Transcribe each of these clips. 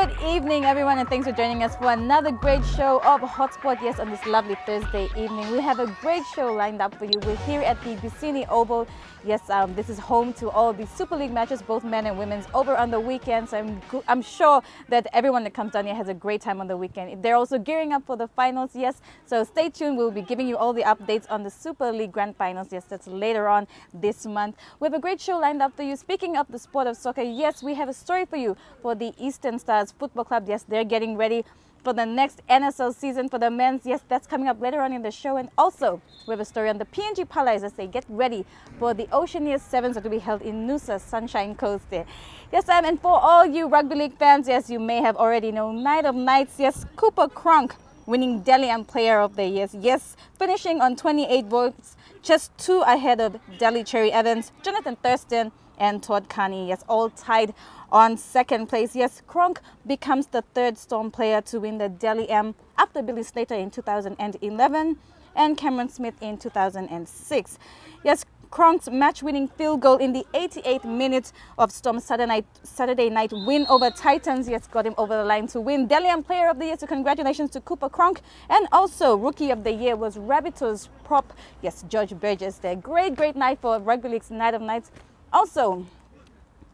Good evening, everyone, and thanks for joining us for another great show of Hotspot. Yes, on this lovely Thursday evening, we have a great show lined up for you. We're here at the Bicini Oval. Yes, this is home to all the Super League matches, both men and women's, over on the weekend. So I'm sure that everyone that comes down here has a great time on the weekend. They're also gearing up for the finals, yes. So stay tuned. We'll be giving you all the updates on the Super League Grand Finals. Yes, that's later on this month. We have a great show lined up for you. Speaking of the sport of soccer, yes, we have a story for you for the Eastern Stars Football Club. Yes, they're getting ready for the next NSL season for the men's. Yes, that's coming up later on in the show. And also, we have a story on the PNG Palais as they get ready for the Oceania Sevens that will be held in Noosa, Sunshine Coast there. Yes, and for all you rugby league fans, yes, you may have already known Night of Nights. Yes, Cooper Cronk winning Dally M Player of the Year. Yes, finishing on 28 votes, just 2 ahead of Dally Cherry Evans, Jonathan Thurston, and Todd Carney. Yes, all tied on second place. Yes, Cronk becomes the third Storm player to win the Dally M after Billy Slater in 2011 and Cameron Smith in 2006. Yes, Cronk's match-winning field goal in the 88th minute of Storm's Saturday night win over Titans, yes, got him over the line to win Dally M Player of the Year. So congratulations to Cooper Cronk. And also Rookie of the Year was Rabbitohs prop, yes, George Burgess there. Great night for Rugby League's Night of Nights. Also,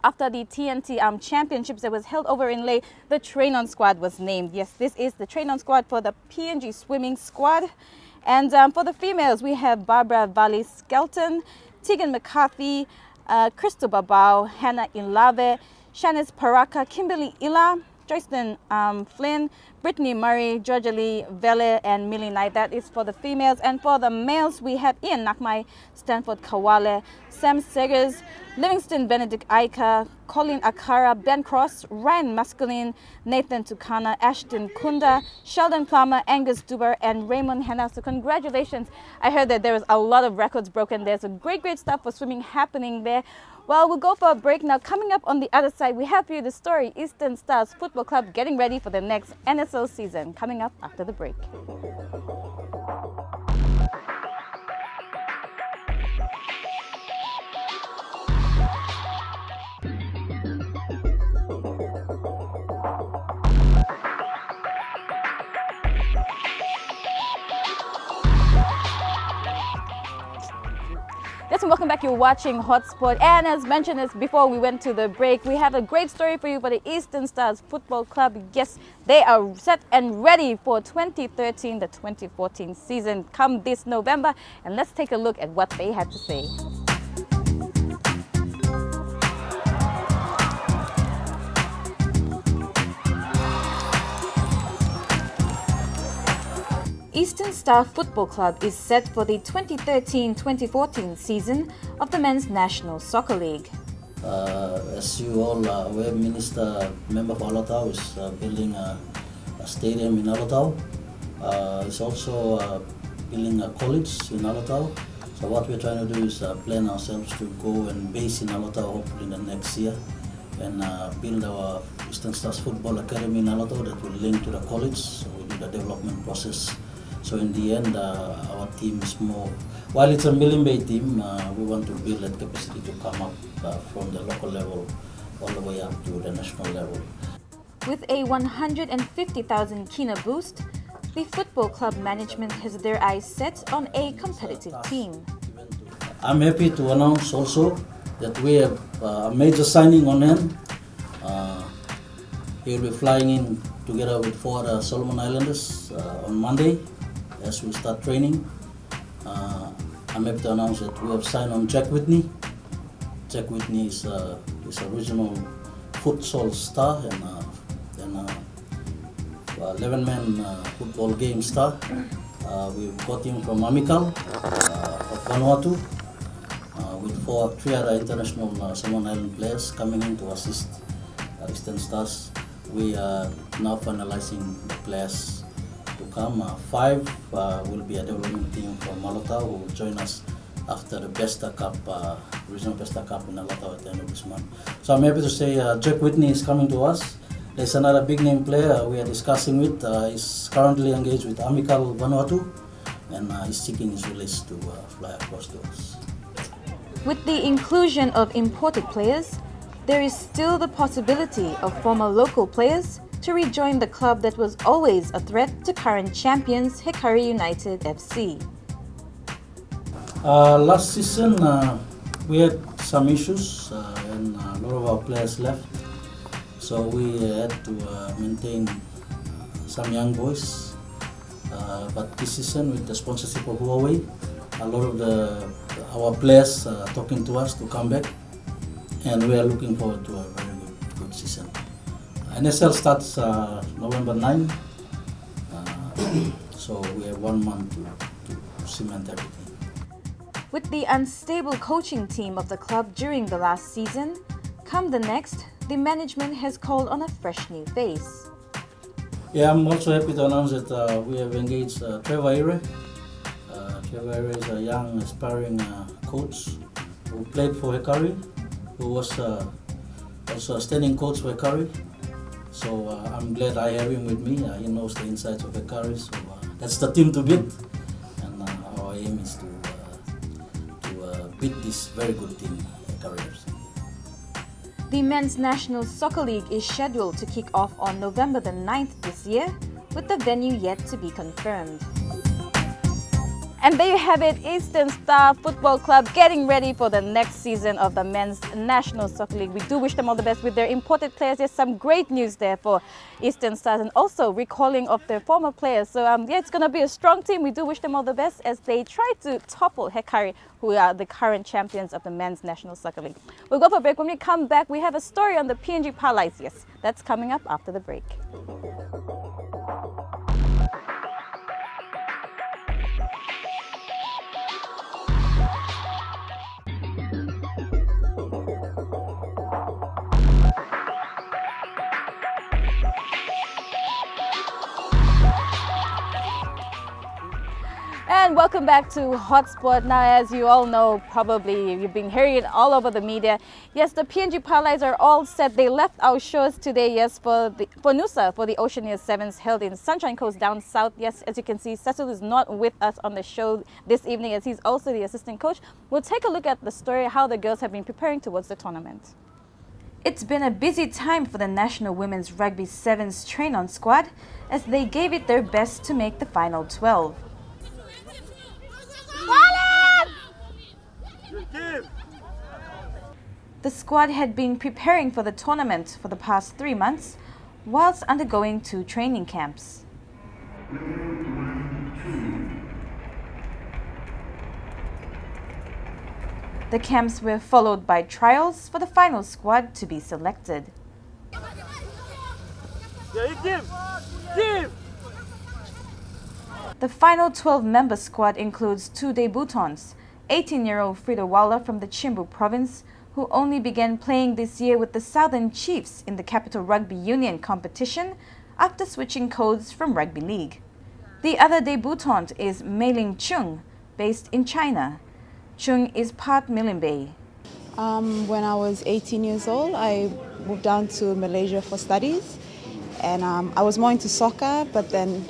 after the TNT Championships that was held over in Lae, the train-on squad was named. Yes, this is the train-on squad for the PNG swimming squad. And for the females, we have Barbara Valley-Skelton, Tegan McCarthy, Crystal Babao, Hannah Inlave, Shanice Paraka, Kimberly Ila, Joycelyn Flynn, Brittany Murray, Georgia Lee Vele, and Millie Knight. That is for the females. And for the males, we have Ian Nakmai, Stanford Kawale, Sam Segers, Livingston Benedict Aika, Colin Akara, Ben Cross, Ryan Masculine, Nathan Tukana, Ashton Kunda, Sheldon Plummer, Angus Duber, and Raymond Hanna. So congratulations. I heard that there was a lot of records broken there. So great stuff for swimming happening there. Well, we'll go for a break now. Coming up on the other side, we have for you the story Eastern Stars Football Club getting ready for the next NSL season. Coming up after the break. Yes, and welcome back. You're watching Hotspot. And as mentioned before we went to the break, we have a great story for you for the Eastern Stars Football Club. Yes, they are set and ready for 2013, the 2014 season come this November. And let's take a look at what they had to say. Eastern Star Football Club is set for the 2013-2014 season of the Men's National Soccer League. As you all are aware, Minister Member for Alotau is building a stadium in Alotau. He's also building a college in Alotau. So what we're trying to do is plan ourselves to go and base in Alotau hopefully in the next year and build our Eastern Stars Football Academy in Alotau that will link to the college. So we do the development process. So in the end, our team is more, while it's a Milling Bay team, we want to build that capacity to come up from the local level all the way up to the national level. With a 150,000 kina boost, the football club management has their eyes set on a competitive team. I'm happy to announce also that we have a major signing on hand. He'll be flying in together with 4 Solomon Islanders on Monday as we start training. I'm happy to announce that we have signed on Jack Whitney. Jack Whitney is a regional futsal star and 11-man football game star. We've got him from Amical of Vanuatu with 3 other international Solomon Island players coming in to assist Eastern Stars. We are now finalizing the players to come. 5 will be a development team from Alotau who will join us after the Besta Cup, regional Besta Cup in Alotau at the end of this month. So I'm happy to say Jack Whitney is coming to us. There's another big name player we are discussing with. He's currently engaged with Amical Vanuatu and he's seeking his release to fly across to us. With the inclusion of imported players, there is still the possibility of former local players to rejoin the club that was always a threat to current champions Hikari United FC. Last season, we had some issues and a lot of our players left. So we had to maintain some young boys. But this season, with the sponsorship of Huawei, a lot of our players are talking to us to come back. And we are looking forward to a very good season. NSL starts November 9. So we have 1 month to cement everything. With the unstable coaching team of the club during the last season, come the next, the management has called on a fresh new face. Yeah, I'm also happy to announce that we have engaged Trevor Ire. Trevor Ire is a young, aspiring coach who played for Hikari, who was also a standing coach for Hikari. So I'm glad I have him with me. He knows the insides of Hikari, so that's the team to beat. And our aim is to beat this very good team, Hikari FC. The Men's National Soccer League is scheduled to kick off on November the 9th this year, with the venue yet to be confirmed. And there you have it, Eastern Star Football Club getting ready for the next season of the Men's National Soccer League. We do wish them all the best with their imported players. There's some great news there for Eastern Stars and also recalling of their former players. So yeah, it's going to be a strong team. We do wish them all the best as they try to topple Hikari, who are the current champions of the Men's National Soccer League. We'll go for a break. When we come back, we have a story on the PNG Parlays. Yes, that's coming up after the break. And welcome back to Hotspot. Now, as you all know, probably you've been hearing it all over the media. Yes, the PNG Parlays are all set. They left our shows today, yes, for Noosa, for the Oceania Sevens held in Sunshine Coast down south. Yes, as you can see, Cecil is not with us on the show this evening as he's also the assistant coach. We'll take a look at the story, how the girls have been preparing towards the tournament. It's been a busy time for the National Women's Rugby Sevens train-on squad as they gave it their best to make the final 12. The squad had been preparing for the tournament for the past 3 months, whilst undergoing 2 training camps. The camps were followed by trials for the final squad to be selected. The final 12-member squad includes 2 debutants, 18-year-old Frida Waller from the Chimbu province, who only began playing this year with the Southern Chiefs in the Capital Rugby Union competition after switching codes from Rugby League. The other debutant is Mei-Ling Chung, based in China. Chung is part Milimbe. When I was 18 years old, I moved down to Malaysia for studies, and I was more into soccer, but then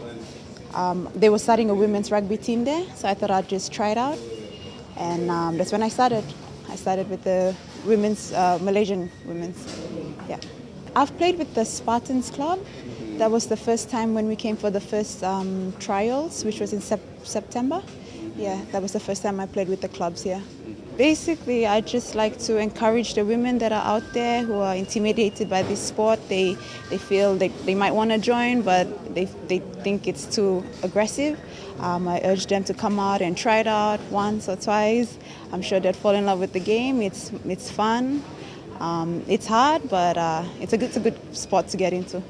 they were starting a women's rugby team there, so I thought I'd just try it out, and that's when I started. I started with the women's, Malaysian women's, yeah. I've played with the Spartans Club. That was the first time when we came for the first trials, which was in September. Yeah, that was the first time I played with the clubs here. Basically, I just like to encourage the women that are out there who are intimidated by this sport. They feel they might want to join, but they think it's too aggressive. I urge them to come out and try it out once or twice. I'm sure they'll fall in love with the game. It's fun. It's hard, but it's a good sport to get into.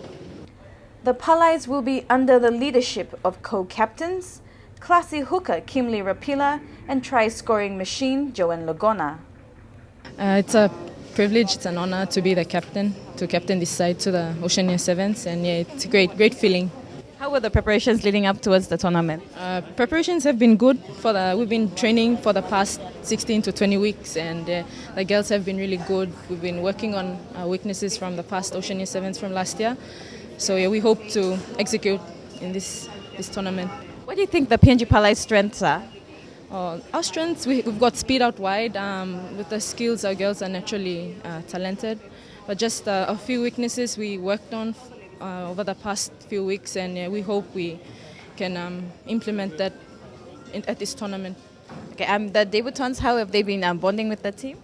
The Parlays will be under the leadership of co-captains, classy hooker Kimli Rapila and try-scoring machine Joanne Logona. It's a privilege, it's an honor to be the captain, to captain this side to the Oceania Sevens, and yeah, it's a great feeling. How were the preparations leading up towards the tournament? Preparations have been good. We've been training for the past 16 to 20 weeks, and the girls have been really good. We've been working on weaknesses from the past Oceania Sevens from last year. So yeah, we hope to execute in this tournament. What do you think the PNG Parlays strengths are? Our strengths, we've got speed out wide. With the skills, our girls are naturally talented. But just a few weaknesses we worked on over the past few weeks, and we hope we can implement that at this tournament. Okay, the debutants, how have they been bonding with the team?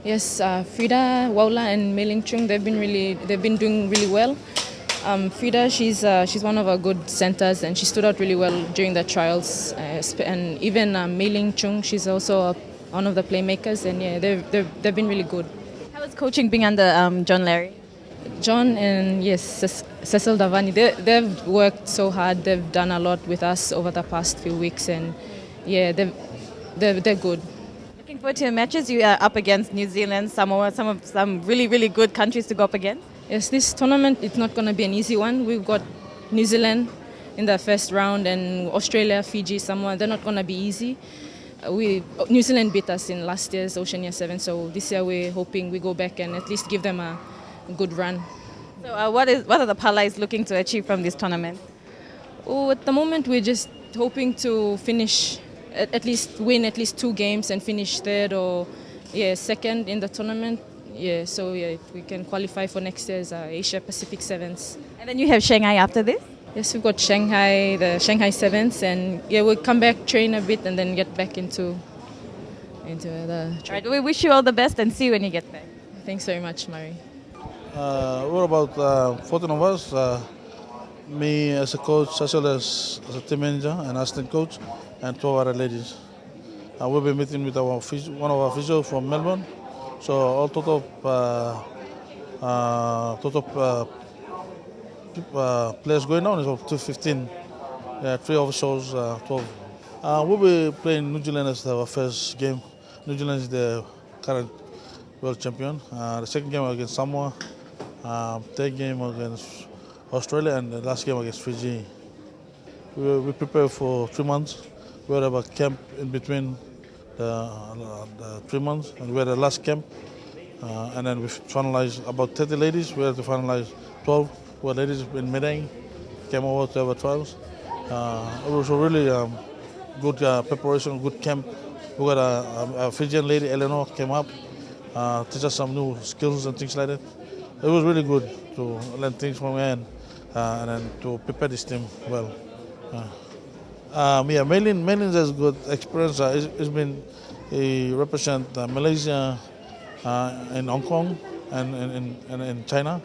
Yes, Frida Waula and Mei Ling Chung, they've been doing really well. Frida, she's one of our good centers, and she stood out really well during the trials. And even Mei Ling Chung, she's also one of the playmakers, and yeah, they've been really good. How is coaching being under John Larry? John and yes, Cecil Davani, they've worked so hard. They've done a lot with us over the past few weeks, and yeah, they're good. Looking forward to your matches. You are up against New Zealand, Samoa, some really, really good countries to go up against. Yes, this tournament, it's not going to be an easy one. We've got New Zealand in the first round, and Australia, Fiji, Samoa. They're not going to be easy. New Zealand beat us in last year's Oceania 7, so this year we're hoping we go back and at least give them a good run. So what are the Palais looking to achieve from this tournament? Oh, at the moment we're just hoping to finish, at least win at least 2 games and finish third or second in the tournament. Yeah, so yeah, we can qualify for next year's Asia Pacific Sevens. And then you have Shanghai after this? Yes, we've got Shanghai, the Shanghai Sevens, and yeah, we'll come back, train a bit, and then get back into the. All right, we wish you all the best and see you when you get back. Thanks very much, Mari. We're about 14 of us. Me as a coach, Cecil as a team manager and assistant coach, and 2 other ladies. We'll be meeting with one of our physio from Melbourne. So all total players going on is up to 15. 3 officials, 12. We'll be playing New Zealand as our first game. New Zealand is the current world champion. The second game against Samoa. Third game against Australia, and the last game against Fiji. We prepare for 3 months. We have a camp in between the 3 months, and we had the last camp, and then we finalized about 30 ladies. We had to finalize 12 who were ladies in Medang, came over to our trials. It was a really good preparation, good camp. We got a Fijian lady, Eleanor, came up, teach us some new skills and things like that. It was really good to learn things from her and then to prepare this team well. Mei Ling has good experience. He's been represent Malaysia in Hong Kong and in China.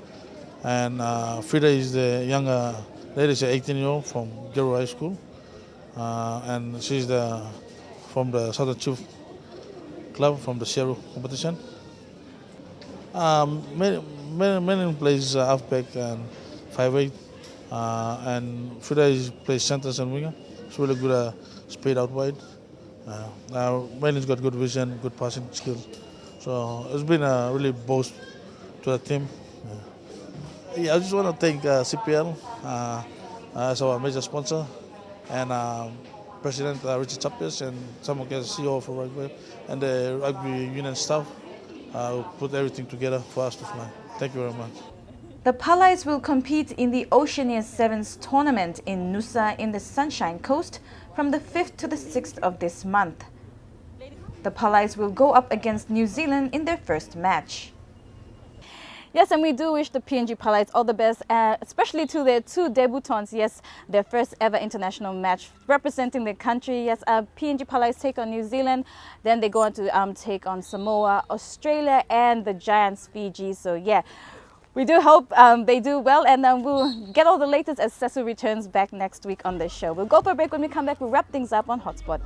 And Frida is the younger lady, she's 18-year-old from Gero High School. And she's from the Southern Chief Club from the Sierra competition. Mei Ling plays halfback and 5'8", and Frida plays centers and winger. She's really good at speed out wide. Mei Ling's got good vision, good passing skills. So it's been a really boost to the team. Yeah, I just want to thank CPL as our major sponsor, and President Richard Chapis and some of the CEO of rugby, and the rugby union staff who put everything together for us to fly. Thank you very much. The Palais will compete in the Oceania Sevens tournament in Nusa in the Sunshine Coast from the 5th to the 6th of this month. The Palais will go up against New Zealand in their first match. Yes, and we do wish the PNG Palais all the best, especially to their 2 debutants. Yes, their first ever international match representing their country. Yes, PNG Palais take on New Zealand, then they go on to take on Samoa, Australia, and the Giants Fiji. So yeah, we do hope they do well, and we'll get all the latest as Cecil returns back next week on the show. We'll go for a break. When we come back, we'll wrap things up on Hotspot.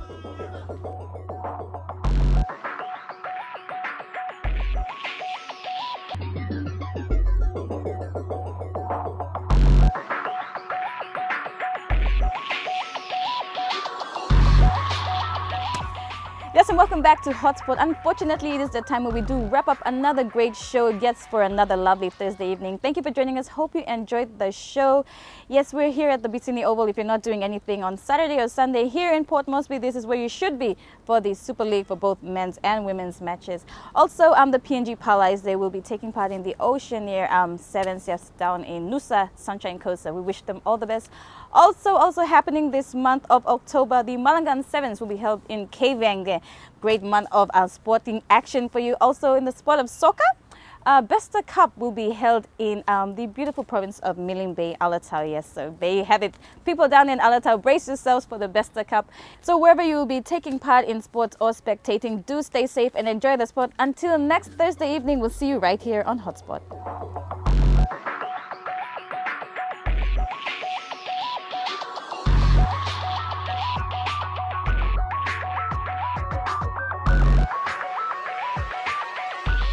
Yes, and welcome back to Hotspot. Unfortunately, it is the time where we do wrap up another great show. Yes, for another lovely Thursday evening. Thank you for joining us. Hope you enjoyed the show. Yes, we're here at the Bikini Oval. If you're not doing anything on Saturday or Sunday here in Port Moresby, this is where you should be for the Super League for both men's and women's matches. Also, the PNG Palais, they will be taking part in the Oceania Sevens just down in Nusa, Sunshine Coast. So we wish them all the best. Also happening this month of October, the Malangan Sevens will be held in Kevang. Great month of sporting action for you. Also in the sport of soccer, Besta Cup will be held in the beautiful province of Milling Bay, Alatau. Yes, so there you have it. People down in Alatau, brace yourselves for the Besta Cup. So wherever you will be taking part in sports or spectating, do stay safe and enjoy the sport. Until next Thursday evening, we'll see you right here on Hotspot.